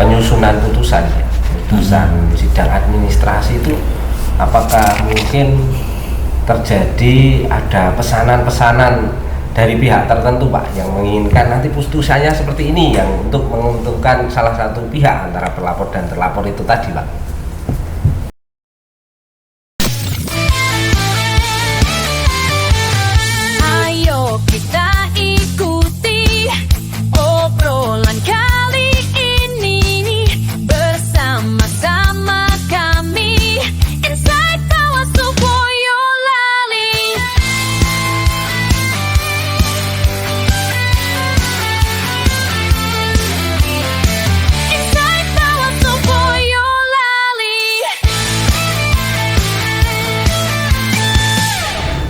penyusunan putusan ya, putusan sidang administrasi itu apakah mungkin terjadi ada pesanan-pesanan dari pihak tertentu Pak yang menginginkan nanti putusannya seperti ini yang untuk menguntungkan salah satu pihak antara pelapor dan terlapor itu tadi Pak? Ayo kita ikuti obrolan kali ini bersama-sama kami Inside Bawaslu Boyolali. Inside Bawaslu Boyolali.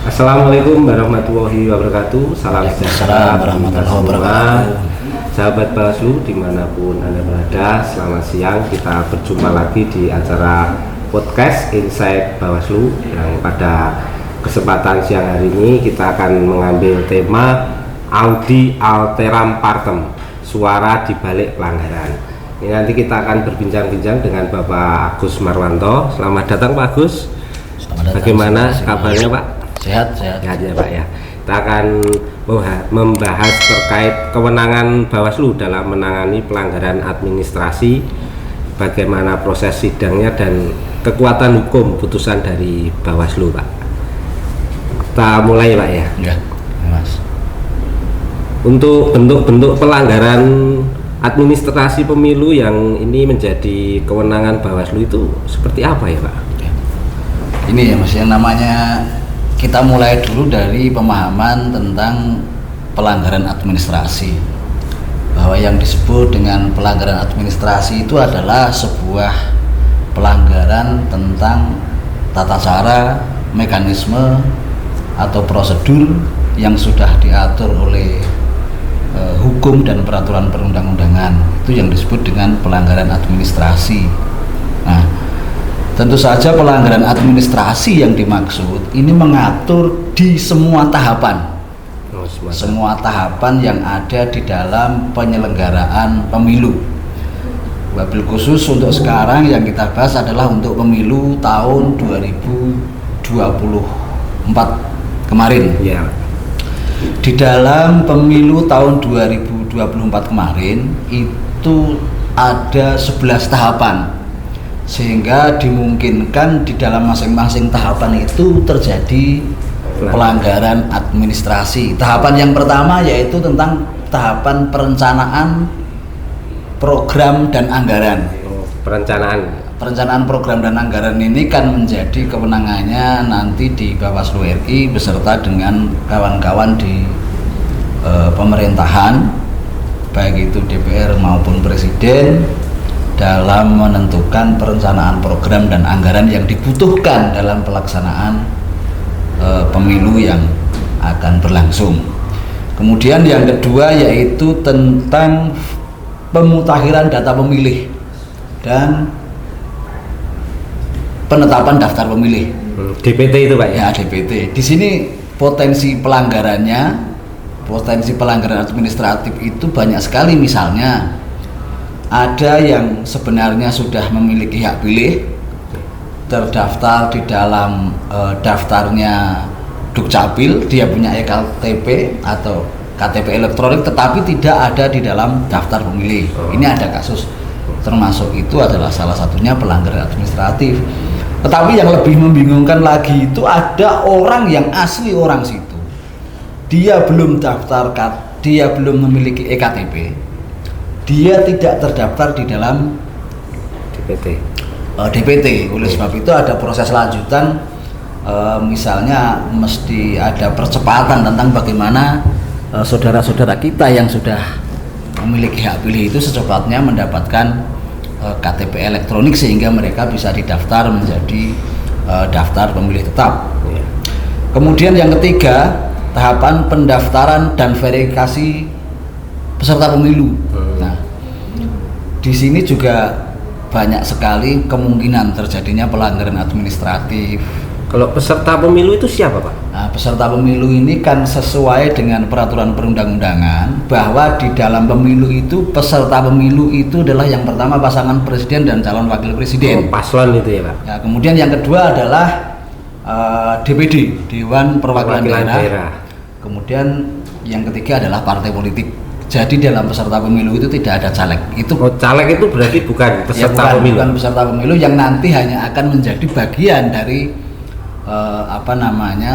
Assalamualaikum warahmatullahi wabarakatuh. Salam sejahtera warahmatullahi wabarakatuh. Sahabat Bawaslu dimanapun Anda berada, selamat siang. Kita berjumpa lagi di acara podcast Inside Bawaslu yang pada kesempatan siang hari ini kita akan mengambil tema Audi Alteram Partem, suara di balik pelanggaran. Ini nanti kita akan berbincang-bincang dengan Bapak Agus Marwanto. Selamat datang Pak Agus. Bagaimana kabarnya Pak? Sehat. Ya Pak ya. Kita akan membahas terkait kewenangan Bawaslu dalam menangani pelanggaran administrasi, bagaimana proses sidangnya dan kekuatan hukum putusan dari Bawaslu Pak. Kita mulai Pak ya. Ya, Mas. Untuk bentuk-bentuk pelanggaran administrasi pemilu yang ini menjadi kewenangan Bawaslu itu seperti apa ya Pak? Ini ya Mas, yang namanya kita mulai dulu dari pemahaman tentang pelanggaran administrasi. Bahwa yang disebut dengan pelanggaran administrasi itu adalah sebuah pelanggaran tentang tata cara, mekanisme atau prosedur yang sudah diatur oleh hukum dan peraturan perundang-undangan. Itu yang disebut dengan pelanggaran administrasi. Nah, tentu saja pelanggaran administrasi yang dimaksud ini mengatur di semua tahapan. Semua tahapan yang ada di dalam penyelenggaraan pemilu. Wabil khusus untuk sekarang yang kita bahas adalah untuk pemilu tahun 2024 kemarin. Ya. Di dalam pemilu tahun 2024 kemarin itu ada 11 tahapan, sehingga dimungkinkan di dalam masing-masing tahapan itu terjadi pelanggaran administrasi. Tahapan yang pertama yaitu tentang tahapan perencanaan program dan anggaran. Perencanaan program dan anggaran ini kan menjadi kewenangannya nanti di Bawaslu RI beserta dengan kawan-kawan di pemerintahan, baik itu DPR maupun Presiden, dalam menentukan perencanaan program dan anggaran yang dibutuhkan dalam pelaksanaan pemilu yang akan berlangsung. Kemudian yang kedua yaitu tentang pemutakhiran data pemilih dan penetapan daftar pemilih. DPT itu Pak ya? DPT. Di sini potensi pelanggaran administratif itu banyak sekali. Misalnya ada yang sebenarnya sudah memiliki hak pilih, terdaftar di dalam daftarnya Dukcapil, dia punya eKTP atau KTP elektronik, tetapi tidak ada di dalam daftar pemilih. Ini ada kasus, termasuk itu adalah salah satunya pelanggaran administratif. Tetapi yang lebih membingungkan lagi itu ada orang yang asli orang situ, dia belum daftar, dia belum memiliki eKTP, dia tidak terdaftar di dalam DPT. Oleh sebab itu ada proses lanjutan, misalnya mesti ada percepatan tentang bagaimana saudara-saudara kita yang sudah memiliki hak pilih itu secepatnya mendapatkan KTP elektronik sehingga mereka bisa didaftar menjadi daftar pemilih tetap. Kemudian yang ketiga, tahapan pendaftaran dan verifikasi peserta pemilu. Nah, di sini juga banyak sekali kemungkinan terjadinya pelanggaran administratif Kalau peserta pemilu itu siapa, Pak? Nah, peserta pemilu ini kan sesuai dengan peraturan perundang-undangan bahwa di dalam pemilu itu peserta pemilu itu adalah yang pertama pasangan presiden dan calon wakil presiden. Paslon itu ya, Pak. Ya, kemudian yang kedua adalah DPD, Dewan Perwakilan Daerah. Kemudian yang ketiga adalah partai politik. Jadi dalam peserta pemilu itu tidak ada caleg. Itu Caleg itu berarti bukan peserta pemilu. Bukan peserta pemilu yang nanti hanya akan menjadi bagian dari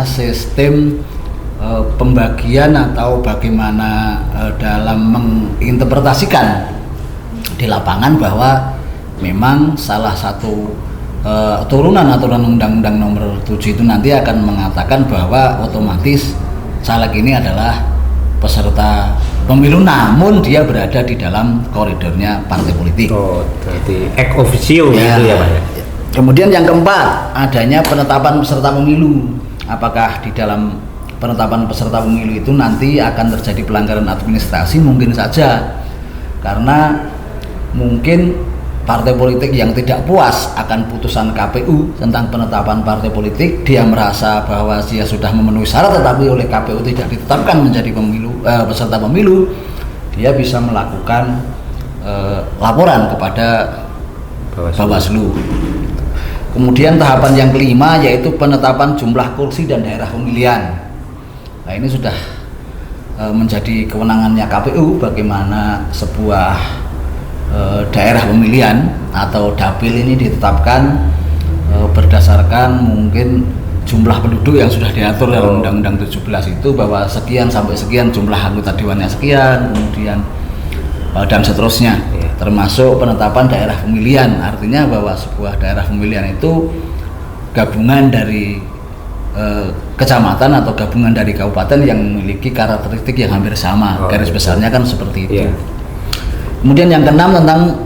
sistem pembagian atau bagaimana dalam menginterpretasikan di lapangan bahwa memang salah satu turunan aturan Undang-Undang Nomor 7 itu nanti akan mengatakan bahwa otomatis caleg ini adalah peserta pemilu, namun dia berada di dalam koridornya partai politik. Oh, berarti ex officio gitu ya, Pak. Kemudian yang keempat, adanya penetapan peserta pemilu. Apakah di dalam penetapan peserta pemilu itu nanti akan terjadi pelanggaran administrasi? Mungkin saja, karena mungkin partai politik yang tidak puas akan putusan KPU tentang penetapan partai politik, dia merasa bahwa dia sudah memenuhi syarat tetapi oleh KPU tidak ditetapkan menjadi peserta pemilu, dia bisa melakukan laporan kepada Bawaslu. Kemudian tahapan yang kelima yaitu penetapan jumlah kursi dan daerah pemilihan. Nah, ini sudah menjadi kewenangannya KPU bagaimana sebuah daerah pemilihan atau dapil ini ditetapkan berdasarkan mungkin jumlah penduduk yang sudah diatur dalam Undang-Undang 17 itu, bahwa sekian sampai sekian jumlah anggota dewannya sekian, kemudian dan seterusnya, termasuk penetapan daerah pemilihan. Artinya bahwa sebuah daerah pemilihan itu gabungan dari kecamatan atau gabungan dari kabupaten yang memiliki karakteristik yang hampir sama. Garis besarnya kan seperti itu. Kemudian yang keenam tentang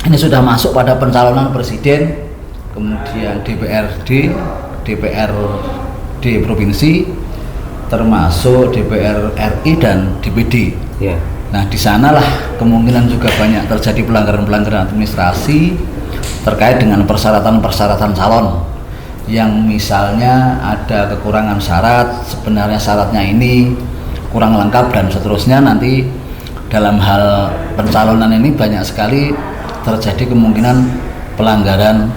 ini sudah masuk pada pencalonan presiden, kemudian DPRD provinsi, termasuk DPR RI dan DPD. Nah, di sanalah kemungkinan juga banyak terjadi pelanggaran-pelanggaran administrasi terkait dengan persyaratan-persyaratan calon yang misalnya ada kekurangan syarat, sebenarnya syaratnya ini kurang lengkap dan seterusnya. Nanti dalam hal pencalonan ini banyak sekali terjadi kemungkinan pelanggaran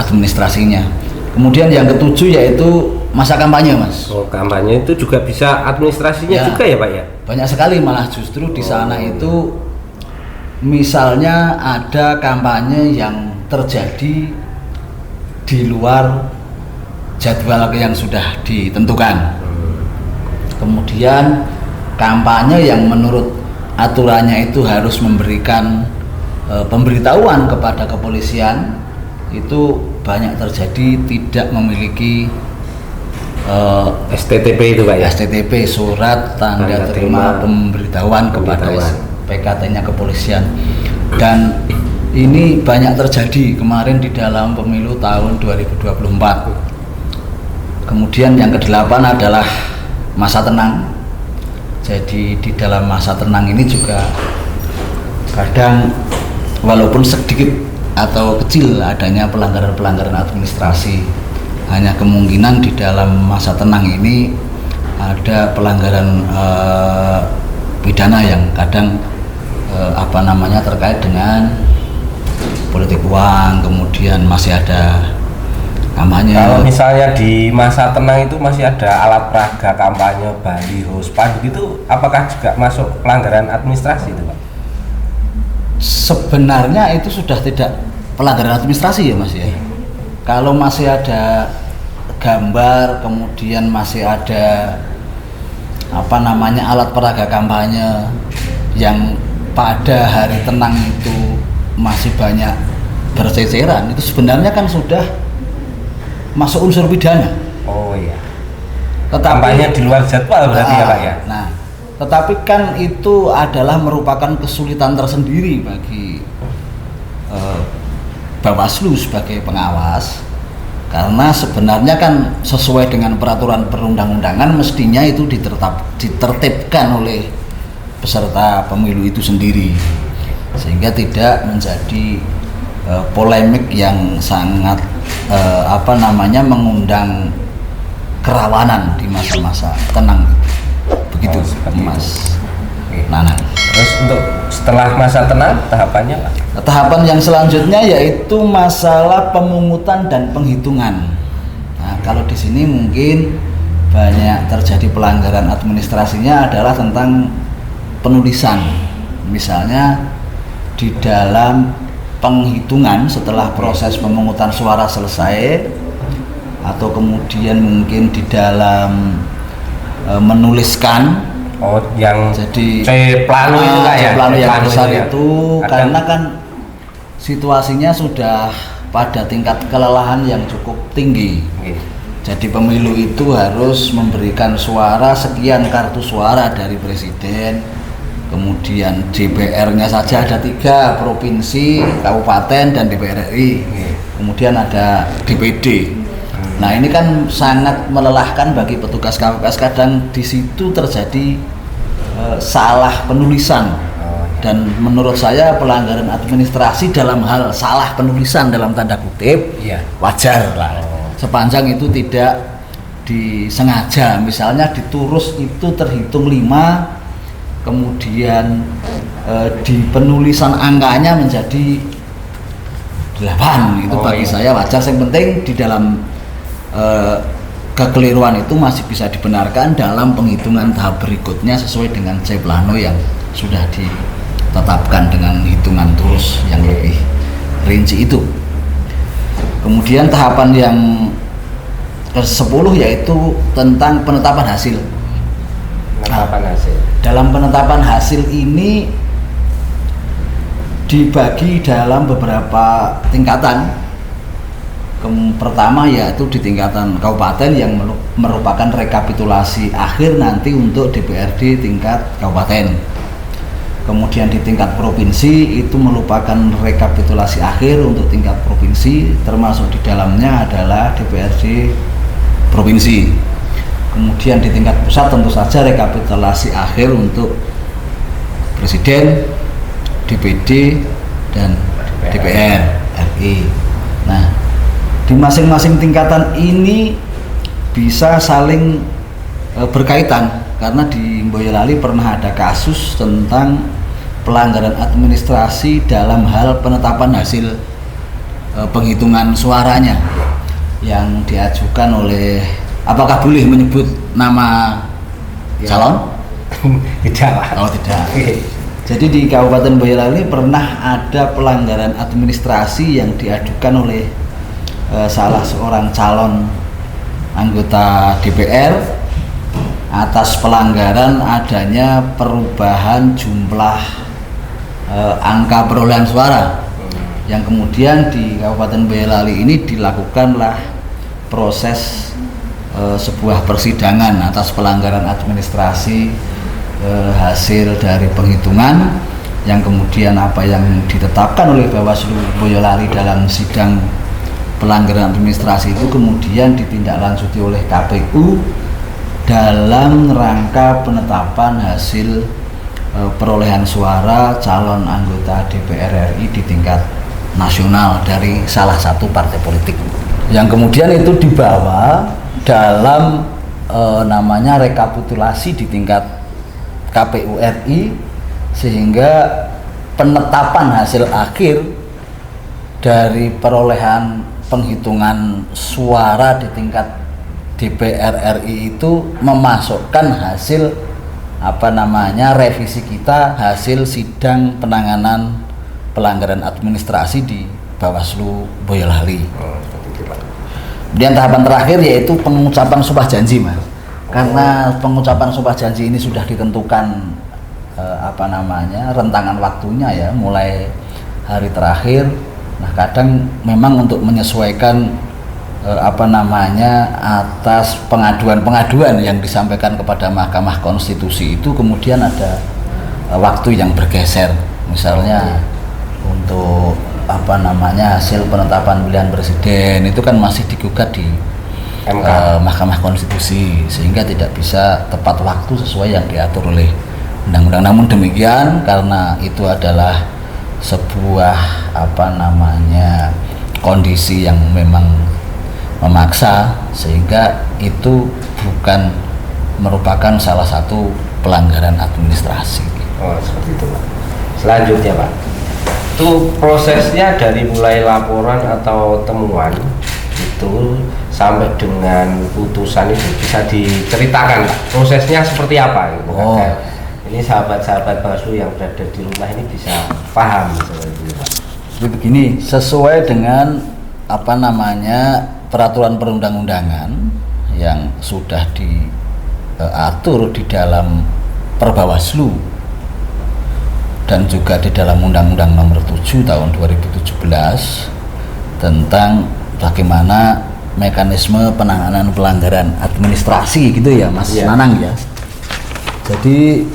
administrasinya. Kemudian yang ketujuh yaitu masa kampanye, Mas. Oh, kampanye itu juga bisa administrasinya juga ya, Pak ya? Banyak sekali, malah justru di sana itu misalnya ada kampanye yang terjadi di luar jadwal yang sudah ditentukan. Kemudian kampanye yang menurut aturannya itu harus memberikan pemberitahuan kepada kepolisian, itu banyak terjadi tidak memiliki STTP itu, Pak ya? STTP, surat tanda terima pemberitahuan kepada PKT-nya kepolisian. Dan ini banyak terjadi kemarin di dalam pemilu tahun 2024. Kemudian yang kedelapan adalah masa tenang. Jadi di dalam masa tenang ini juga kadang walaupun sedikit atau kecil adanya pelanggaran-pelanggaran administrasi, hanya kemungkinan di dalam masa tenang ini ada pelanggaran pidana yang kadang terkait dengan politik uang, kemudian masih ada kampanye. Kalau misalnya di masa tenang itu masih ada alat peraga kampanye, baliho, spanduk, itu apakah juga masuk pelanggaran administrasi itu, Pak? Sebenarnya itu sudah tidak pelanggaran administrasi ya, Mas ya. Kalau masih ada gambar, kemudian masih ada alat peraga kampanye yang pada hari tenang itu masih banyak berceceran, itu sebenarnya kan sudah masuk unsur pidana. Oh iya. Kampanye di luar jadwal berarti ya, Pak ya. Nah, tetapi kan itu adalah merupakan kesulitan tersendiri bagi Bawaslu sebagai pengawas, karena sebenarnya kan sesuai dengan peraturan perundang-undangan mestinya itu ditertibkan oleh peserta pemilu itu sendiri, sehingga tidak menjadi polemik yang sangat mengundang kerawanan di masa-masa tenang. Begitu, Mas Nanan. Terus untuk setelah masa tenang tahapannya apa? Tahapan yang selanjutnya yaitu masalah pemungutan dan penghitungan. Nah, kalau di sini mungkin banyak terjadi pelanggaran administrasinya adalah tentang penulisan. Misalnya di dalam penghitungan setelah proses pemungutan suara selesai, atau kemudian mungkin di dalam menuliskan yang jadi plano itu kan ya? plano yang Plano besar itu ya. itu karena kan situasinya sudah pada tingkat kelelahan yang cukup tinggi. Jadi pemilu itu harus memberikan suara sekian kartu suara dari presiden, kemudian DPR-nya saja ada 3, provinsi, kabupaten, dan DPR RI. Kemudian ada DPD. Nah ini kan sangat melelahkan bagi petugas KPPS, kadang di situ terjadi salah penulisan, dan menurut saya pelanggaran administrasi dalam hal salah penulisan dalam tanda kutip wajar lah, sepanjang itu tidak disengaja. Misalnya di Turus itu terhitung 5, kemudian di penulisan angkanya menjadi 8, itu bagi saya wajar. Yang penting di dalam kekeliruan itu masih bisa dibenarkan dalam penghitungan tahap berikutnya sesuai dengan C plano yang sudah ditetapkan dengan hitungan Turus yang lebih rinci itu. Kemudian tahapan yang ke-10 yaitu tentang penetapan hasil. Dalam penetapan hasil ini dibagi dalam beberapa tingkatan. Pertama yaitu di tingkatan kabupaten yang merupakan rekapitulasi akhir nanti untuk DPRD tingkat kabupaten. Kemudian di tingkat provinsi itu merupakan rekapitulasi akhir untuk tingkat provinsi, termasuk di dalamnya adalah DPRD provinsi. Kemudian di tingkat pusat tentu saja rekapitulasi akhir untuk presiden, DPD, dan DPR RI. Nah, di masing-masing tingkatan ini bisa saling berkaitan, karena di Boyolali pernah ada kasus tentang pelanggaran administrasi dalam hal penetapan hasil penghitungan suaranya yang diajukan oleh, apakah boleh menyebut nama calon? Tidak. Oh tidak. Jadi di Kabupaten Boyolali pernah ada pelanggaran administrasi yang diajukan oleh salah seorang calon anggota DPR atas pelanggaran adanya perubahan jumlah angka perolehan suara, yang kemudian di Kabupaten Boyolali ini dilakukanlah proses sebuah persidangan atas pelanggaran administrasi hasil dari penghitungan, yang kemudian apa yang ditetapkan oleh Bawaslu Boyolali dalam sidang pelanggaran administrasi itu kemudian ditindaklanjuti oleh KPU dalam rangka penetapan hasil perolehan suara calon anggota DPR RI di tingkat nasional dari salah satu partai politik, yang kemudian itu dibawa dalam namanya rekapitulasi di tingkat KPU RI, sehingga penetapan hasil akhir dari perolehan penghitungan suara di tingkat DPR RI itu memasukkan hasil revisi kita hasil sidang penanganan pelanggaran administrasi di Bawaslu Boyolali. Kemudian tahapan terakhir yaitu pengucapan sumpah janji, Mas. Karena pengucapan sumpah janji ini sudah ditentukan rentangan waktunya ya, mulai hari terakhir. Nah, kadang memang untuk menyesuaikan atas pengaduan-pengaduan yang disampaikan kepada Mahkamah Konstitusi itu kemudian ada waktu yang bergeser. Misalnya untuk hasil penetapan pilihan presiden itu kan masih digugat di Mahkamah Konstitusi, sehingga tidak bisa tepat waktu sesuai yang diatur oleh undang-undang. Namun demikian, karena itu adalah sebuah kondisi yang memang memaksa, sehingga itu bukan merupakan salah satu pelanggaran administrasi. Oh, seperti itu Pak. Selanjutnya Pak, itu prosesnya dari mulai laporan atau temuan itu sampai dengan putusan itu bisa diceritakan Pak, prosesnya seperti apa gitu. Oh. Agar ini sahabat-sahabat Bawaslu yang berada di rumah ini bisa paham seperti itu Pak. Jadi begini, sesuai dengan peraturan perundang-undangan yang sudah diatur di dalam Perbawaslu dan juga di dalam Undang-Undang Nomor 7 Tahun 2017 tentang bagaimana mekanisme penanganan pelanggaran administrasi gitu ya Mas Nanang ya. Jadi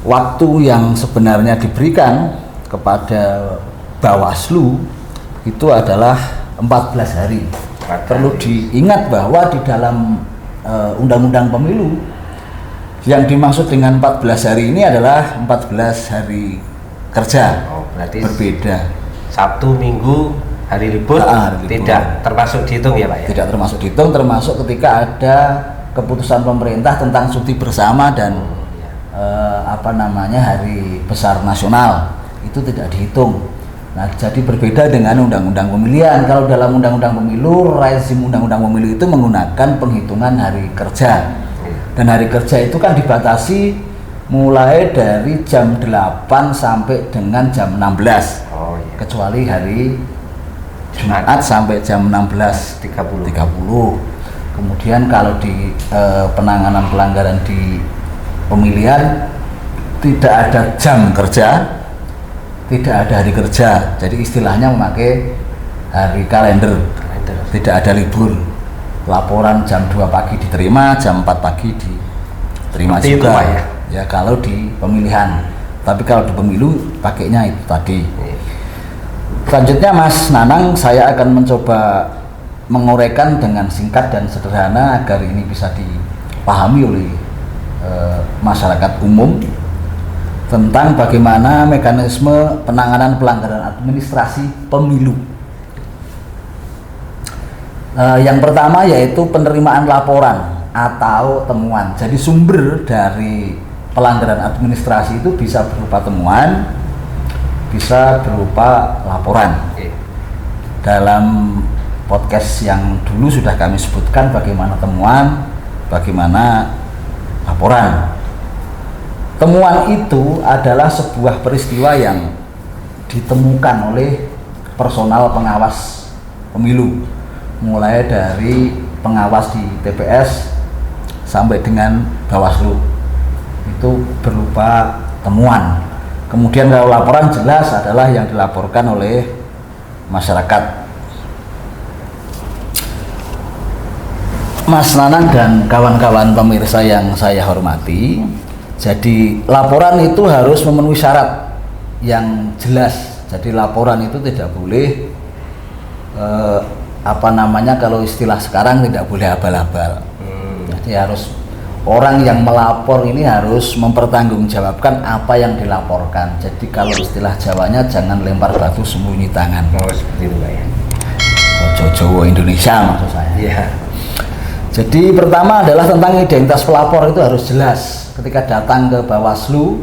waktu yang sebenarnya diberikan kepada Bawaslu itu adalah 14 hari. Perlu diingat bahwa di dalam Undang-Undang Pemilu yang dimaksud dengan 14 hari ini adalah 14 hari kerja. Oh, berarti berbeda. Sabtu, Minggu, hari libur, Hari libur tidak termasuk dihitung ya Pak ya? Tidak termasuk dihitung, termasuk ketika ada keputusan pemerintah tentang cuti bersama dan hari besar nasional itu tidak dihitung. Nah, jadi berbeda dengan Undang-Undang Pemilihan. Kalau dalam Undang-Undang Pemilu, rezim Undang-Undang Pemilu itu menggunakan penghitungan hari kerja. Dan hari kerja itu kan dibatasi mulai dari jam 8 sampai dengan jam 16. Oh, iya. Kecuali hari Jumat sampai jam 16.30. Kemudian kalau di penanganan pelanggaran di pemilihan tidak ada jam kerja, tidak ada hari kerja. Jadi istilahnya memakai hari kalender. Tidak ada libur. Laporan jam 2 pagi diterima, jam 4 pagi diterima seperti juga. Itu, Pak, ya? Ya kalau di pemilihan. Tapi kalau di pemilu pakainya itu tadi. Selanjutnya Mas Nanang, saya akan mencoba menguraikan dengan singkat dan sederhana agar ini bisa dipahami oleh masyarakat umum tentang bagaimana mekanisme penanganan pelanggaran administrasi pemilu. Yang pertama yaitu penerimaan laporan atau temuan. Jadi sumber dari pelanggaran administrasi itu bisa berupa temuan, bisa berupa laporan. Dalam podcast yang dulu sudah kami sebutkan bagaimana temuan, bagaimana laporan. Temuan itu adalah sebuah peristiwa yang ditemukan oleh personal pengawas pemilu, mulai dari pengawas di TPS sampai dengan Bawaslu. Itu berupa temuan. Kemudian kalau laporan jelas adalah yang dilaporkan oleh masyarakat. Mas Nanang dan kawan-kawan pemirsa yang saya hormati, jadi laporan itu harus memenuhi syarat yang jelas. Jadi laporan itu tidak boleh kalau istilah sekarang tidak boleh abal-abal. Jadi harus orang yang melapor ini harus mempertanggungjawabkan apa yang dilaporkan. Jadi kalau istilah Jawanya jangan lempar batu sembunyi tangan. Oh, seperti itu Pak ya. Jawa Indonesia maksud saya. Iya. Jadi pertama adalah tentang identitas pelapor itu harus jelas. Ketika datang ke Bawaslu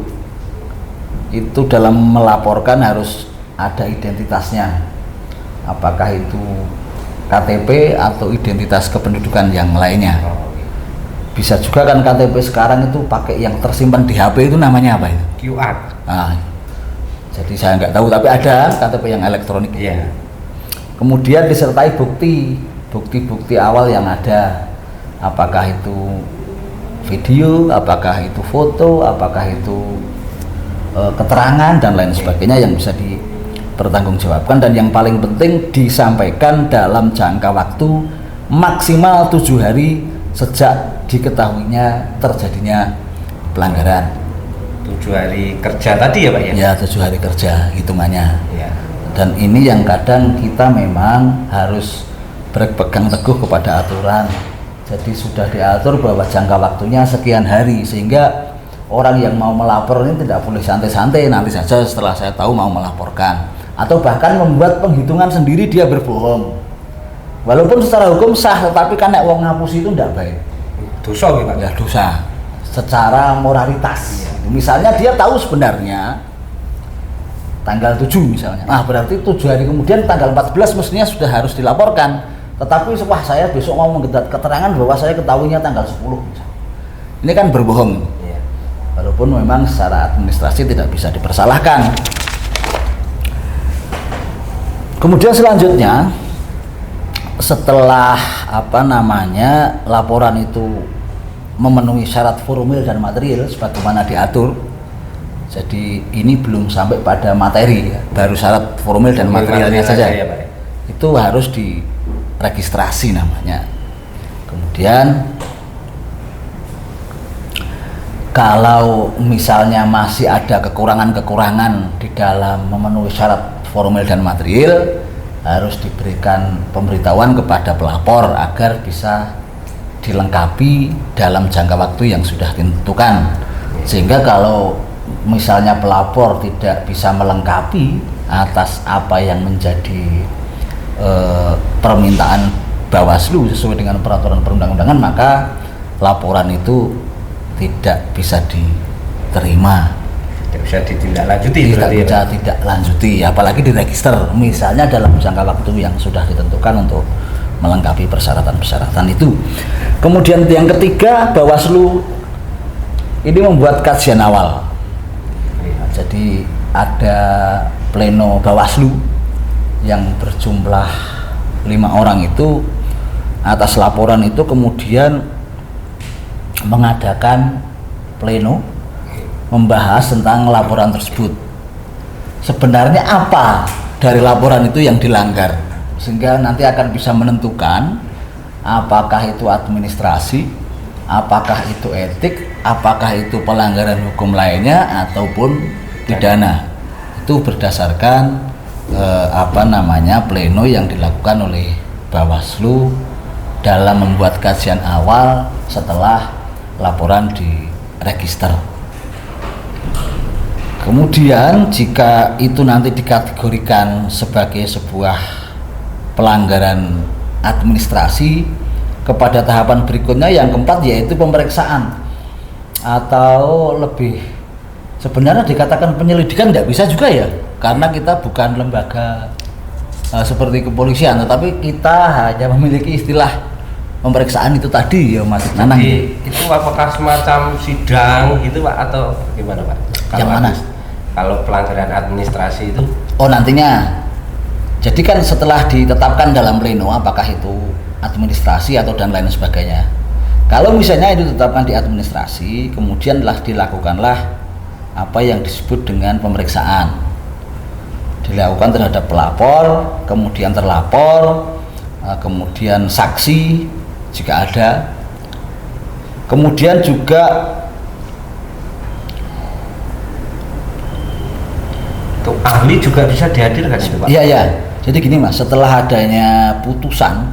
itu dalam melaporkan harus ada identitasnya. Apakah itu KTP atau identitas kependudukan yang lainnya. Bisa juga kan KTP sekarang itu pakai yang tersimpan di HP itu namanya apa itu? QR. Nah, jadi saya nggak tahu tapi ada KTP yang elektronik. Iya. Kemudian disertai bukti awal yang ada, apakah itu video, apakah itu foto, apakah itu keterangan dan lain sebagainya yang bisa dipertanggungjawabkan, dan yang paling penting disampaikan dalam jangka waktu maksimal 7 hari sejak diketahuinya terjadinya pelanggaran. 7 hari kerja tadi ya Pak ya? Ya, 7 hari kerja hitungannya. Ya. Dan ini yang kadang kita memang harus berpegang teguh kepada aturan. Jadi sudah diatur bahwa jangka waktunya sekian hari, sehingga orang yang mau melapor ini tidak boleh santai-santai, nanti saja setelah saya tahu mau melaporkan, atau bahkan membuat penghitungan sendiri dia berbohong. Walaupun secara hukum sah, tetapi kan nek wong ngapusi itu ndak baik. Dosa gitu Pak. Ya dosa. Secara moralitas. Misalnya dia tahu sebenarnya tanggal 7 misalnya. Nah, berarti 7 hari kemudian tanggal 14 mestinya sudah harus dilaporkan. Tetapi wah saya besok mau menggedat keterangan bahwa saya ketahuinya tanggal 10 misalnya. Ini kan berbohong. Iya. Walaupun memang secara administrasi tidak bisa dipersalahkan. Kemudian selanjutnya setelah laporan itu memenuhi syarat formil dan material sebagaimana diatur. Jadi ini belum sampai pada materi ya, baru syarat formil dan materialnya saja. Ya, Pak. Itu harus diregistrasi namanya. Kemudian kalau misalnya masih ada kekurangan-kekurangan di dalam memenuhi syarat formil dan material, harus diberikan pemberitahuan kepada pelapor agar bisa dilengkapi dalam jangka waktu yang sudah ditentukan. Sehingga kalau misalnya pelapor tidak bisa melengkapi atas apa yang menjadi permintaan Bawaslu sesuai dengan peraturan perundang-undangan, maka laporan itu tidak bisa diterima. Tidak bisa ditindaklanjuti. Tidak bisa tidak lanjuti, apalagi diregister misalnya dalam jangka waktu yang sudah ditentukan untuk melengkapi persyaratan-persyaratan itu. Kemudian yang ketiga, Bawaslu ini membuat kajian awal. Nah, jadi ada pleno Bawaslu yang berjumlah 5 orang itu atas laporan itu kemudian mengadakan pleno membahas tentang laporan tersebut. Sebenarnya apa dari laporan itu yang dilanggar, sehingga nanti akan bisa menentukan apakah itu administrasi, apakah itu etik, apakah itu pelanggaran hukum lainnya ataupun pidana. Itu berdasarkan pleno yang dilakukan oleh Bawaslu dalam membuat kajian awal setelah laporan diregister. Kemudian jika itu nanti dikategorikan sebagai sebuah pelanggaran administrasi, kepada tahapan berikutnya yang keempat yaitu pemeriksaan, atau lebih sebenarnya dikatakan penyelidikan tidak bisa juga ya, karena kita bukan lembaga seperti kepolisian, tetapi kita hanya memiliki istilah pemeriksaan itu tadi ya Mas Nanang. Itu apakah semacam sidang gitu Pak atau gimana Pak? Yang mana? Kalau pelanggaran administrasi itu? Oh nantinya. Jadi kan setelah ditetapkan dalam pleno apakah itu administrasi atau dan lain sebagainya. Kalau misalnya itu ditetapkan di administrasi, kemudian dilakukanlah apa yang disebut dengan pemeriksaan. Dilakukan terhadap pelapor, kemudian terlapor, kemudian saksi jika ada. Kemudian juga ahli juga bisa dihadirkan itu Pak? Iya ya. Jadi gini Mas, setelah adanya putusan,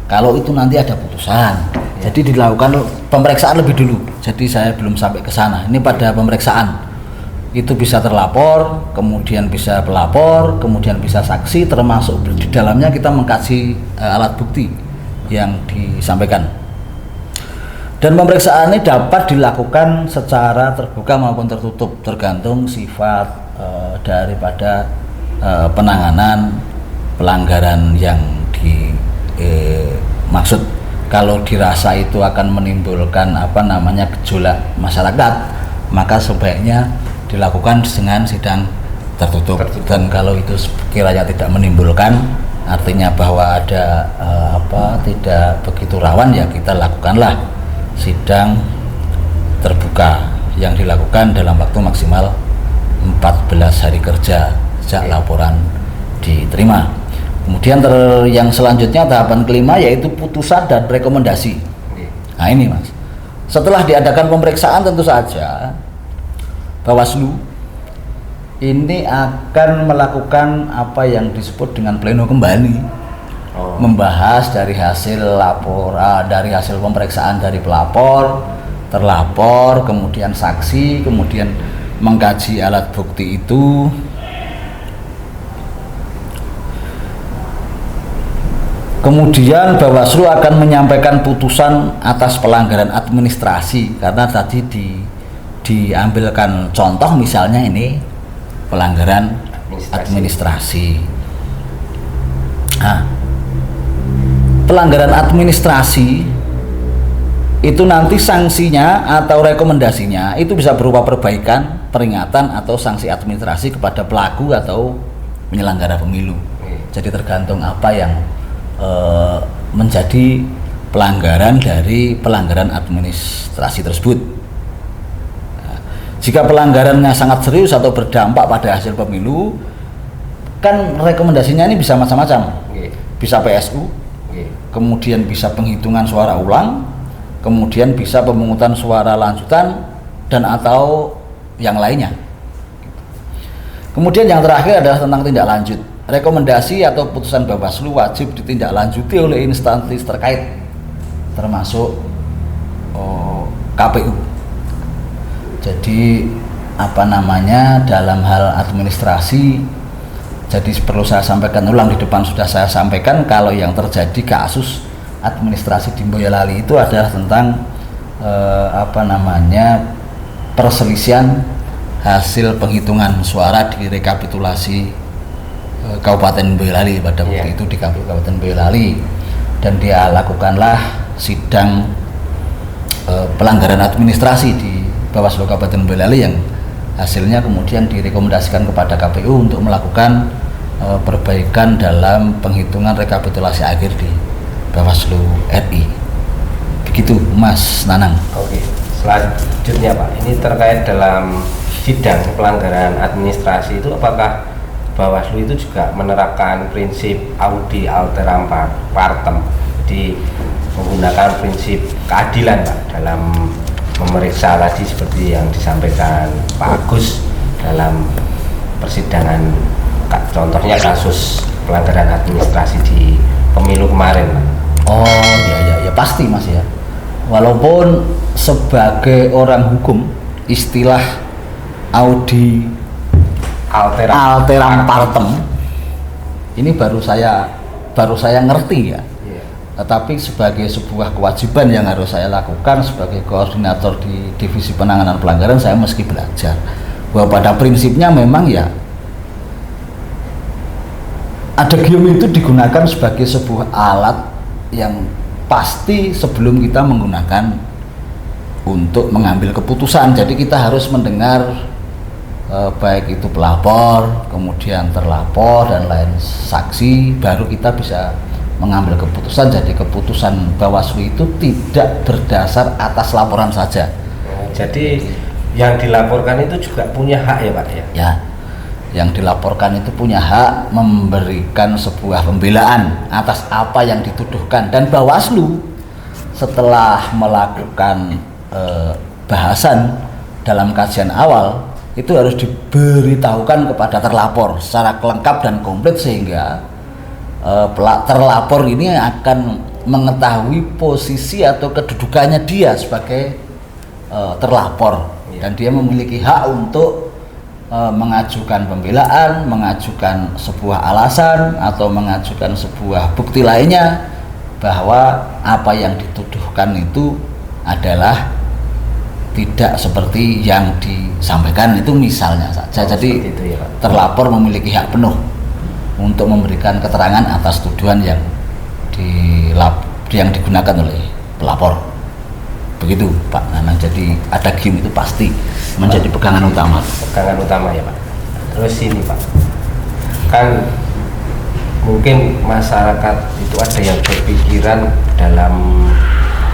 kalau itu nanti ada putusan, jadi dilakukan pemeriksaan lebih dulu. Jadi saya belum sampai ke sana. Ini pada pemeriksaan itu bisa terlapor, kemudian bisa pelapor, kemudian bisa saksi, termasuk di dalamnya kita mengkaji alat bukti yang disampaikan. Dan pemeriksaan ini dapat dilakukan secara terbuka maupun tertutup, tergantung sifat daripada penanganan pelanggaran yang dimaksud. Kalau dirasa itu akan menimbulkan gejolak masyarakat, maka sebaiknya dilakukan dengan sidang tertutup. Dan kalau itu sekiranya tidak menimbulkan, artinya bahwa ada tidak begitu rawan, ya kita lakukanlah sidang terbuka yang dilakukan dalam waktu maksimal 14 hari kerja sejak laporan diterima. Kemudian yang selanjutnya tahapan kelima yaitu putusan dan rekomendasi. Nah ini Mas, setelah diadakan pemeriksaan tentu saja Bawaslu ini akan melakukan apa yang disebut dengan pleno kembali, membahas dari hasil dari hasil pemeriksaan dari pelapor, terlapor, kemudian saksi, kemudian mengkaji alat bukti itu, Kemudian Bawaslu akan menyampaikan putusan atas pelanggaran administrasi, karena tadi diambilkan contoh misalnya ini pelanggaran administrasi. Nah, pelanggaran administrasi itu nanti sanksinya atau rekomendasinya itu bisa berupa perbaikan, peringatan atau sanksi administrasi kepada pelaku atau penyelenggara pemilu. Jadi tergantung apa yang menjadi pelanggaran dari pelanggaran administrasi tersebut. Nah, jika pelanggarannya sangat serius atau berdampak pada hasil pemilu, kan rekomendasinya ini bisa macam-macam. Bisa PSU, kemudian bisa penghitungan suara ulang, kemudian bisa pemungutan suara lanjutan, dan atau yang lainnya. Kemudian yang terakhir adalah tentang tindak lanjut. Rekomendasi atau putusan Bawaslu wajib ditindaklanjuti oleh instansi terkait, termasuk KPU. Jadi dalam hal administrasi, jadi perlu saya sampaikan ulang, di depan sudah saya sampaikan kalau yang terjadi kasus administrasi di Boyolali itu adalah tentang perselisihan hasil penghitungan suara di rekapitulasi Kabupaten Boyolali pada waktu itu di Kabupaten Boyolali, dan dia lakukanlah sidang pelanggaran administrasi di Bawaslu Kabupaten Boyolali yang hasilnya kemudian direkomendasikan kepada KPU untuk melakukan perbaikan dalam penghitungan rekapitulasi akhir di Bawaslu RI. Begitu Mas Nanang. Oke, selanjutnya Pak, ini terkait dalam sidang pelanggaran administrasi itu apakah Bawaslu itu juga menerapkan prinsip audi alteram partem di menggunakan prinsip keadilan Pak dalam memeriksa tadi seperti yang disampaikan Pak Agus dalam persidangan, contohnya kasus pelanggaran administrasi di pemilu kemarin Pak. Oh ya pasti Mas ya. Walaupun sebagai orang hukum istilah audi alteram partem ini baru saya ngerti ya. Tetapi sebagai sebuah kewajiban yang harus saya lakukan sebagai koordinator di divisi penanganan pelanggaran, saya mesti belajar bahwa pada prinsipnya memang ya adagium itu digunakan sebagai sebuah alat yang pasti sebelum kita menggunakan untuk mengambil keputusan. Jadi kita harus mendengar baik itu pelapor, kemudian terlapor dan lain saksi, baru kita bisa mengambil keputusan. Jadi keputusan Bawaslu itu tidak berdasar atas laporan saja. Jadi yang dilaporkan itu juga punya hak ya Pak ya? Ya, yang dilaporkan itu punya hak memberikan sebuah pembelaan atas apa yang dituduhkan, dan Bawaslu setelah melakukan bahasan dalam kajian awal itu harus diberitahukan kepada terlapor secara lengkap dan komplit, sehingga terlapor ini akan mengetahui posisi atau kedudukannya dia sebagai terlapor, dan dia memiliki hak untuk mengajukan pembelaan, mengajukan sebuah alasan atau mengajukan sebuah bukti lainnya bahwa apa yang dituduhkan itu adalah tidak seperti yang disampaikan itu misalnya saja. Jadi itu ya, Pak. Terlapor memiliki hak penuh untuk memberikan keterangan atas tuduhan yang digunakan oleh pelapor. Begitu Pak Nanang. Jadi adagium itu pasti menjadi pegangan utama. Pegangan utama ya Pak. Terus ini Pak, kan mungkin masyarakat itu ada yang berpikiran dalam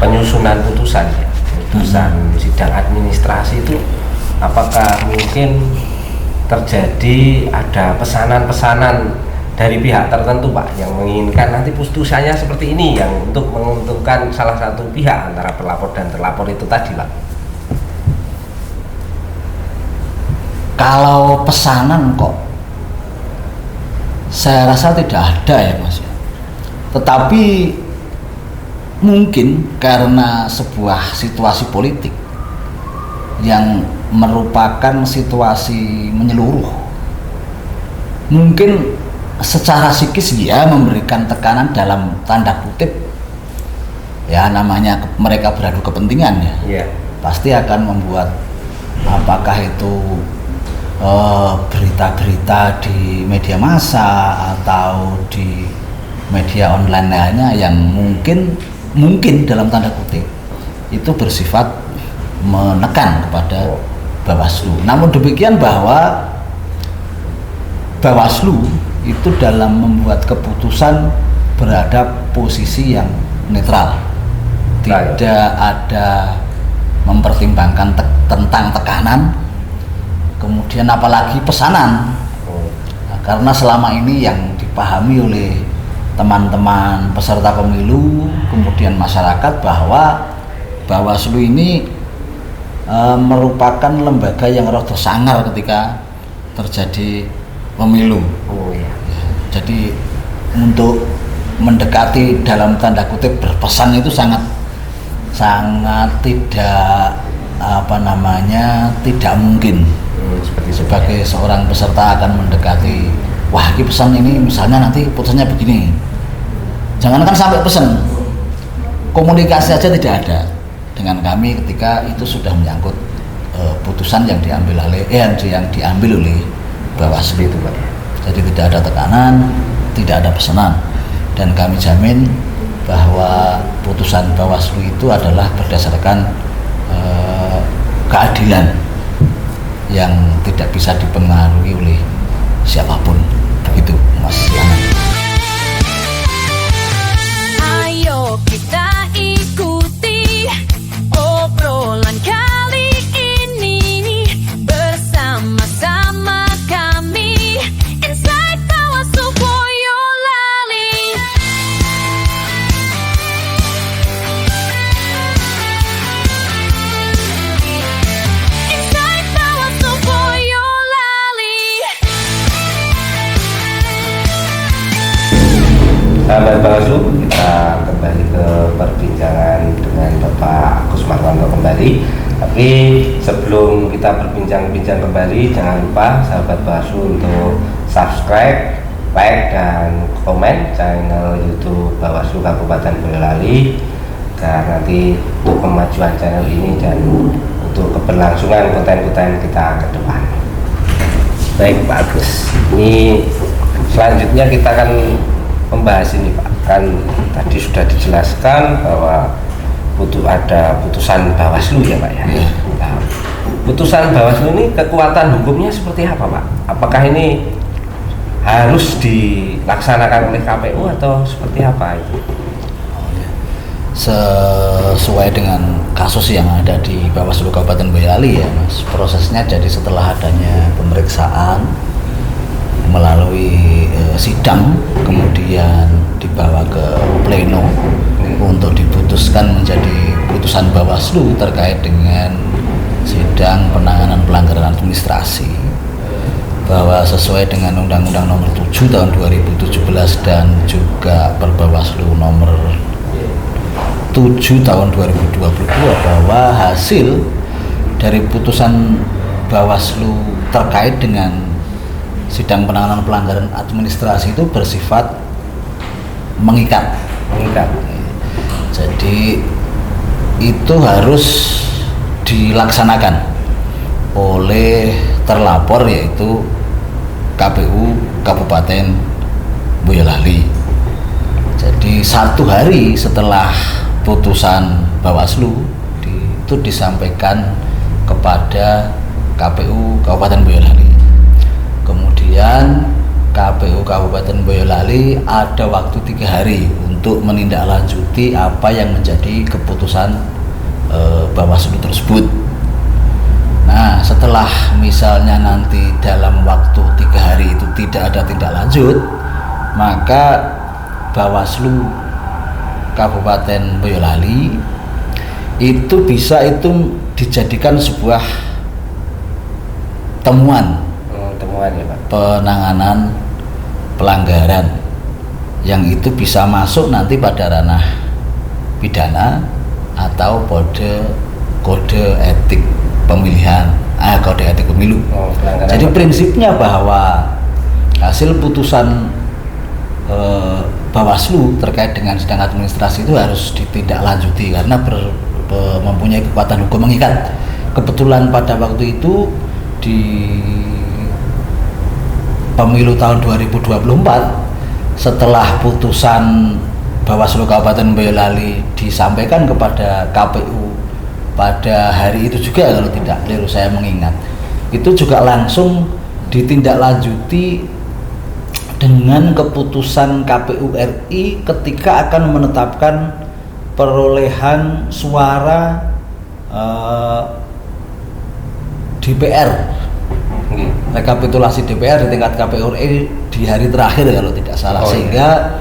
penyusunan putusan ya, putusan sidang administrasi itu apakah mungkin terjadi ada pesanan-pesanan dari pihak tertentu Pak yang menginginkan nanti putusannya seperti ini yang untuk menguntungkan salah satu pihak antara pelapor dan terlapor itu tadi Pak? Kalau pesanan kok saya rasa tidak ada ya Mas. Tetapi mungkin karena sebuah situasi politik yang merupakan situasi menyeluruh, mungkin secara psikis ya memberikan tekanan dalam tanda kutip, ya namanya mereka beradu kepentingan ya, Iya. pasti akan membuat apakah itu berita-berita di media massa atau di media online lainnya yang mungkin dalam tanda kutip itu bersifat menekan kepada Bawaslu. Namun demikian bahwa Bawaslu itu dalam membuat keputusan berada posisi yang netral, tidak ada mempertimbangkan tentang tekanan, kemudian apalagi pesanan. Nah, karena selama ini yang dipahami oleh teman-teman peserta pemilu kemudian masyarakat bahwa Bawaslu ini merupakan lembaga yang rada sangar ketika terjadi pemilu. Jadi untuk mendekati dalam tanda kutip berpesan itu sangat tidak tidak mungkin. Sebagai seorang peserta akan mendekati, wah ini pesan ini misalnya nanti putusannya begini, jangankan sampai pesan, komunikasi aja tidak ada dengan kami ketika itu sudah menyangkut putusan yang diambil oleh Bawaslu itu, Pak. Jadi tidak ada tekanan, tidak ada pesanan, dan kami jamin bahwa putusan Bawaslu itu adalah berdasarkan keadilan yang tidak bisa dipengaruhi oleh siapapun. Begitu, Mas Langan. Ayo kita ikuti obrolan kali ini bersama-sama kami Inside Bawaslu Boyolali. Inside Bawaslu Boyolali. Sahabat Bawaslu, kita kembali ke perbincangan dengan Bapak Agus Marwanto kembali. Tapi sebelum kita berbincang-bincang kembali, jangan lupa sahabat Bawaslu untuk subscribe, like, dan komen channel YouTube Bawaslu Kabupaten Boyolali agar nanti untuk kemajuan channel ini dan untuk keberlangsungan konten-konten kita ke depan. Baik Pak Agus, ini selanjutnya kita akan membahas ini Pak. Kan tadi sudah dijelaskan bahwa ada putusan Bawaslu ya Pak ya. Nah, putusan Bawaslu ini kekuatan hukumnya seperti apa Pak? Apakah ini harus dilaksanakan oleh KPU atau seperti apa itu? Sesuai dengan kasus yang ada di Bawaslu Kabupaten Boyolali ya Mas, prosesnya jadi setelah adanya pemeriksaan melalui sidang, kemudian dibawa ke pleno untuk diputuskan menjadi putusan Bawaslu terkait dengan sidang penanganan pelanggaran administrasi, bahwa sesuai dengan Undang-Undang Nomor 7 Tahun 2017 dan juga Perbawaslu Nomor 7 Tahun 2022 bahwa hasil dari putusan Bawaslu terkait dengan sidang penanganan pelanggaran administrasi itu bersifat mengikat. Jadi itu harus dilaksanakan oleh terlapor yaitu KPU Kabupaten Boyolali. Jadi 1 hari setelah putusan Bawaslu itu disampaikan kepada KPU Kabupaten Boyolali. Kemudian KPU Kabupaten Boyolali ada waktu 3 hari untuk menindaklanjuti apa yang menjadi keputusan Bawaslu tersebut. Nah, setelah misalnya nanti dalam waktu 3 hari itu tidak ada tindak lanjut, maka Bawaslu Kabupaten Boyolali itu bisa dijadikan sebuah temuan Ya, Pak. penanganan pelanggaran yang itu bisa masuk nanti pada ranah pidana atau kode etik pemilihan, kode etik pemilu. Jadi prinsipnya bahwa hasil putusan Bawaslu terkait dengan sidang administrasi itu harus ditindaklanjuti karena mempunyai kekuatan hukum mengikat. Kebetulan pada waktu itu di pemilu tahun 2024 setelah putusan Bawaslu Kabupaten Boyolali disampaikan kepada KPU pada hari itu juga, kalau tidak keliru saya mengingat, itu juga langsung ditindaklanjuti dengan keputusan KPU RI ketika akan menetapkan perolehan suara DPR, rekapitulasi DPR di tingkat KPU RI di hari terakhir kalau tidak salah, sehingga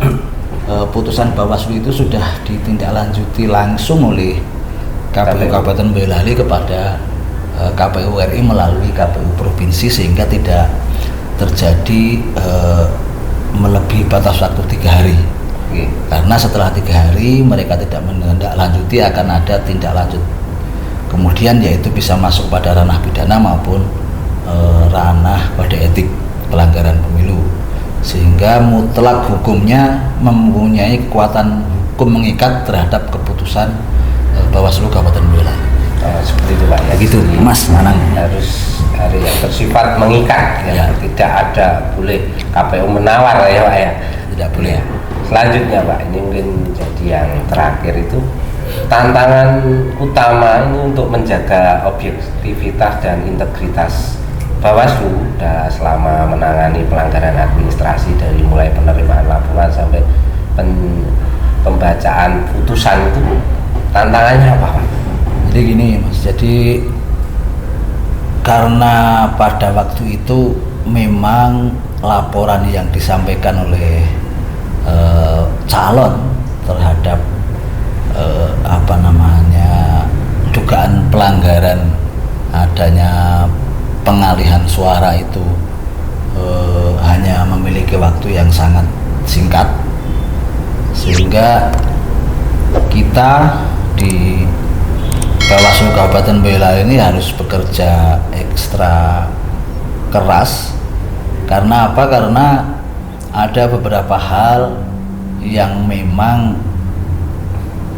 putusan Bawaslu itu sudah ditindaklanjuti langsung oleh KPU Kabupaten Boyolali kepada KPU RI melalui KPU Provinsi, sehingga tidak terjadi melebihi batas waktu 3 hari. Karena setelah 3 hari mereka tidak menindaklanjuti akan ada tindak lanjut kemudian, yaitu bisa masuk pada ranah pidana maupun ranah kode etik pelanggaran pemilu, sehingga mutlak hukumnya mempunyai kekuatan hukum mengikat terhadap keputusan Bawaslu Kabupaten Boyolali. Seperti itu Pak ya. Gitu Mas Nanang. Harus yang bersifat mengikat ya. Tidak ada boleh KPU menawar ya Pak ya. Tidak boleh. Selanjutnya Pak, ini mungkin jadi yang terakhir itu tantangan utama ini untuk menjaga objektivitas dan integritas Bawaslu selama menangani pelanggaran administrasi dari mulai penerimaan laporan sampai pembacaan putusan itu, tantangannya apa Pak? Jadi gini Mas, jadi karena pada waktu itu memang laporan yang disampaikan oleh calon terhadap dugaan pelanggaran adanya pengalihan suara itu hanya memiliki waktu yang sangat singkat, sehingga kita di Bawaslu Kabupaten Boyolali ini harus bekerja ekstra keras. Karena apa? Karena ada beberapa hal yang memang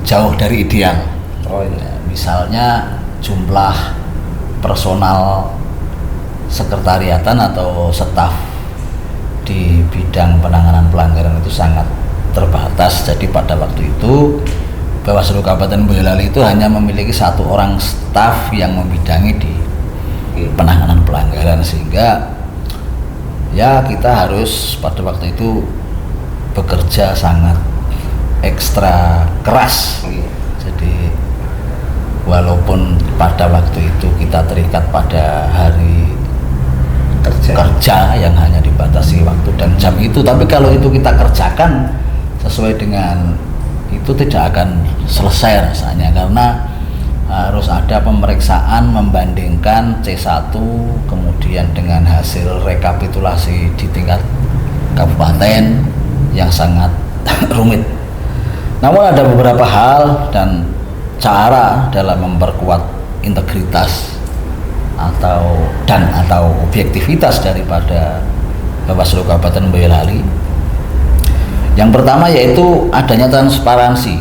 jauh dari ideal. Misalnya jumlah personal sekretariatan atau staf di bidang penanganan pelanggaran itu sangat terbatas. Jadi pada waktu itu Bawaslu Kabupaten Boyolali itu hanya memiliki 1 orang staf yang membidangi di penanganan pelanggaran, sehingga ya kita harus pada waktu itu bekerja sangat ekstra keras. Jadi walaupun pada waktu itu kita terikat pada hari kerja yang hanya dibatasi waktu dan jam itu, tapi kalau itu kita kerjakan sesuai dengan itu tidak akan selesai rasanya, karena harus ada pemeriksaan membandingkan C1 kemudian dengan hasil rekapitulasi di tingkat kabupaten yang sangat rumit. Namun ada beberapa hal dan cara dalam memperkuat integritas atau objektivitas daripada Bawaslu Kabupaten Boyolali. Yang pertama yaitu adanya transparansi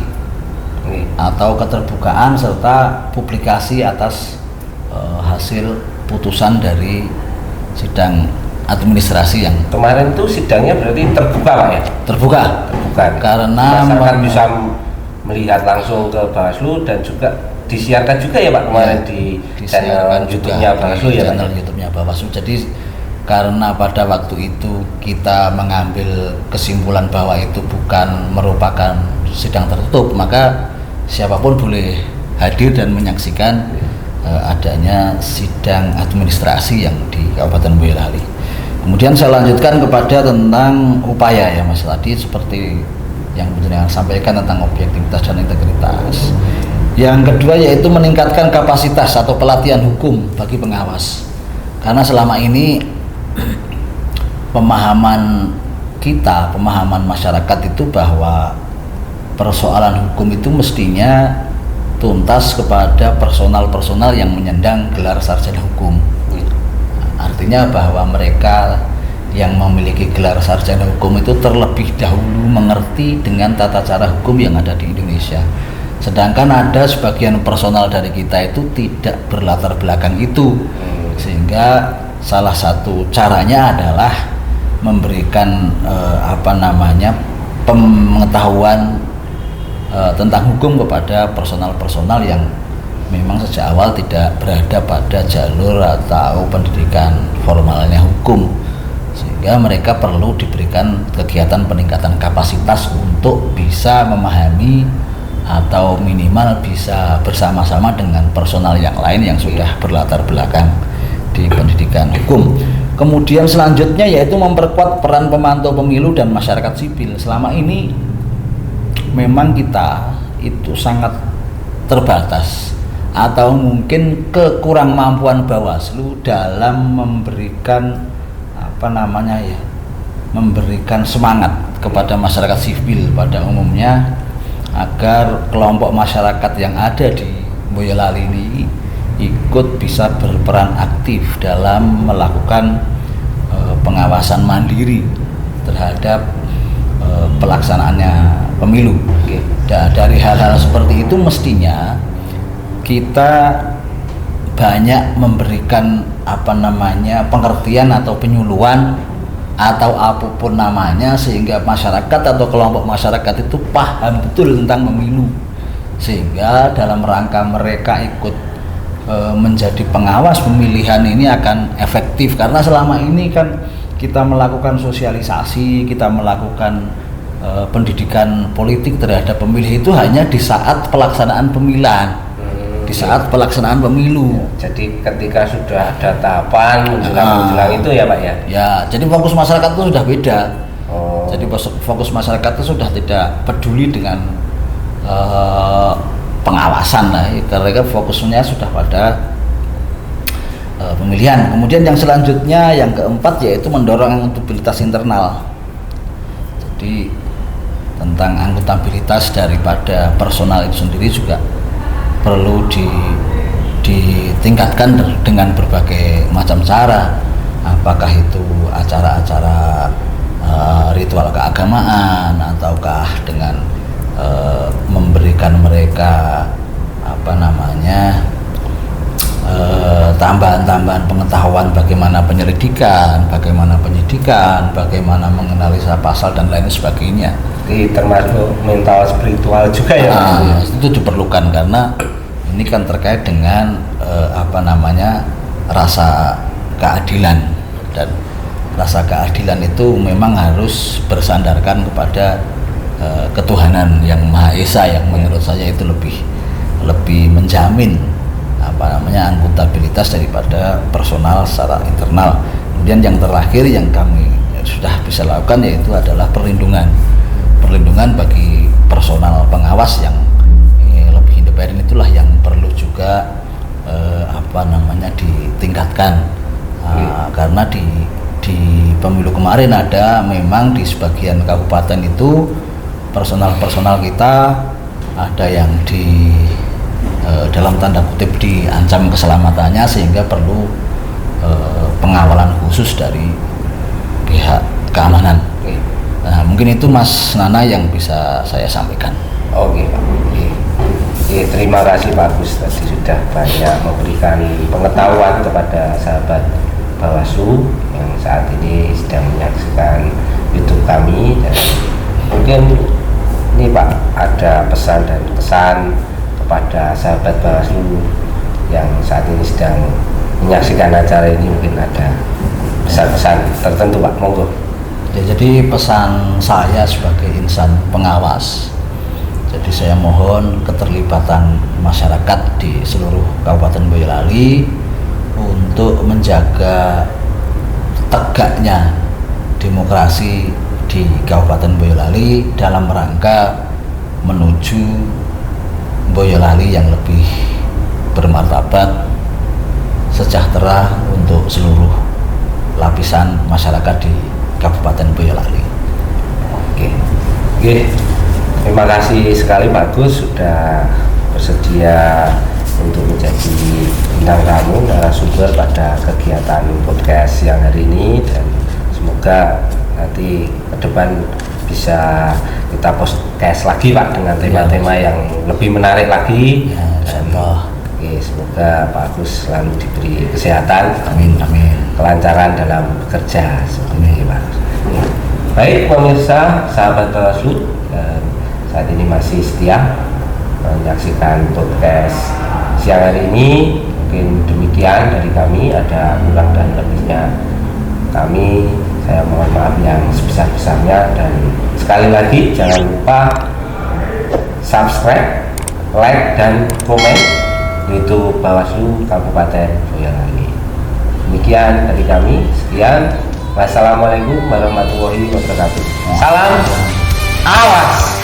atau keterbukaan serta publikasi atas hasil putusan dari sidang administrasi yang kemarin itu sidangnya berarti terbuka Pak ya? Terbuka. Karena masyarakat bisa melihat langsung ke Bawaslu dan juga disiarkan juga ya Pak kemarin di channel YouTube-nya Bawaslu ya. Channel YouTube-nya Bawaslu. Jadi karena pada waktu itu kita mengambil kesimpulan bahwa itu bukan merupakan sidang tertutup, maka siapapun boleh hadir dan menyaksikan adanya sidang administrasi yang di Kabupaten Boyolali. Kemudian saya lanjutkan kepada tentang upaya ya Mas, tadi seperti yang benar sampaikan tentang objektivitas dan integritas. Yang kedua yaitu meningkatkan kapasitas atau pelatihan hukum bagi pengawas, karena selama ini pemahaman masyarakat itu bahwa persoalan hukum itu mestinya tuntas kepada personal yang menyandang gelar sarjana hukum. Artinya bahwa mereka yang memiliki gelar sarjana hukum itu terlebih dahulu mengerti dengan tata cara hukum yang ada di Indonesia. Sedangkan ada sebagian personal dari kita itu tidak berlatar belakang itu, sehingga salah satu caranya adalah memberikan pengetahuan tentang hukum kepada personal-personal yang memang sejak awal tidak berada pada jalur atau pendidikan formalnya hukum, sehingga mereka perlu diberikan kegiatan peningkatan kapasitas untuk bisa memahami atau minimal bisa bersama-sama dengan personal yang lain yang sudah berlatar belakang di pendidikan hukum. Kemudian selanjutnya yaitu memperkuat peran pemantau pemilu dan masyarakat sipil. Selama ini memang kita itu sangat terbatas atau mungkin kekurangmampuan Bawaslu dalam memberikan memberikan semangat kepada masyarakat sipil pada umumnya agar kelompok masyarakat yang ada di Boyolali ini ikut bisa berperan aktif dalam melakukan pengawasan mandiri terhadap pelaksanaannya pemilu. Dari hal-hal seperti itu mestinya kita banyak memberikan pengertian atau penyuluhan atau apapun namanya, sehingga masyarakat atau kelompok masyarakat itu paham betul tentang pemilu, sehingga dalam rangka mereka ikut menjadi pengawas pemilihan ini akan efektif. Karena selama ini kan kita melakukan sosialisasi, kita melakukan pendidikan politik terhadap pemilih itu hanya di saat pelaksanaan pemilihan, di saat pelaksanaan pemilu. Jadi ketika sudah ada tahapan menjelang itu ya Pak ya? Ya, jadi fokus masyarakat itu sudah beda. Jadi fokus masyarakat itu sudah tidak peduli dengan pengawasan lah, karena fokusnya sudah pada pemilihan. Kemudian yang selanjutnya, yang keempat, yaitu mendorong akuntabilitas internal. Jadi tentang akuntabilitas daripada personal itu sendiri juga perlu ditingkatkan dengan berbagai macam cara, apakah itu acara-acara ritual keagamaan ataukah dengan memberikan mereka tambahan-tambahan pengetahuan bagaimana penyelidikan, bagaimana penyidikan, bagaimana menganalisa pasal dan lain sebagainya. Jadi termasuk mental spiritual juga ya? Itu diperlukan karena ini kan terkait dengan rasa keadilan, dan rasa keadilan itu memang harus bersandarkan kepada ketuhanan yang Maha Esa, yang menurut saya itu lebih menjamin akuntabilitas daripada personal secara internal. Kemudian yang terakhir yang kami sudah bisa lakukan yaitu adalah perlindungan bagi personal pengawas yang lebih independen. Itulah yang perlu juga ditingkatkan, karena di pemilu kemarin ada memang di sebagian kabupaten itu personal kita ada yang dalam tanda kutip diancam keselamatannya, sehingga perlu pengawalan khusus dari pihak keamanan. Nah, mungkin itu Mas Nana yang bisa saya sampaikan. Oke Pak. Terima kasih Pak Agus, tadi sudah banyak memberikan pengetahuan kepada sahabat Bawaslu yang saat ini sedang menyaksikan YouTube kami. Dan mungkin ini Pak, ada pesan dan kesan kepada sahabat Bawaslu yang saat ini sedang menyaksikan acara ini, mungkin ada pesan-pesan tertentu Pak, monggo. Ya, jadi pesan saya sebagai insan pengawas, jadi saya mohon keterlibatan masyarakat di seluruh Kabupaten Boyolali untuk menjaga tegaknya demokrasi di Kabupaten Boyolali dalam rangka menuju Boyolali yang lebih bermartabat, sejahtera untuk seluruh lapisan masyarakat di Kabupaten Boyolali. Oke. Terima kasih sekali Pak Gus sudah bersedia untuk menjadi bintang tamu narasumber pada kegiatan podcast siang hari ini, dan Semoga nanti ke depan bisa kita podcast lagi Pak dengan tema-tema yang lebih menarik lagi. Ya, insyaallah. Oke, semoga Pak Agus selalu diberi kesehatan, Amin, amin. kelancaran dalam bekerja seperti Pak. Baik pemirsa, sahabat Bawaslu, dan saat ini masih setia menyaksikan podcast siang hari ini. Mungkin demikian dari kami, ada kurang dan lebihnya saya mohon maaf yang sebesar-besarnya, dan sekali lagi jangan lupa subscribe, like, dan komen YouTube Bawaslu Kabupaten Boyolali. Demikian dari kami, sekian. Wassalamualaikum warahmatullahi wabarakatuh. Salam awas.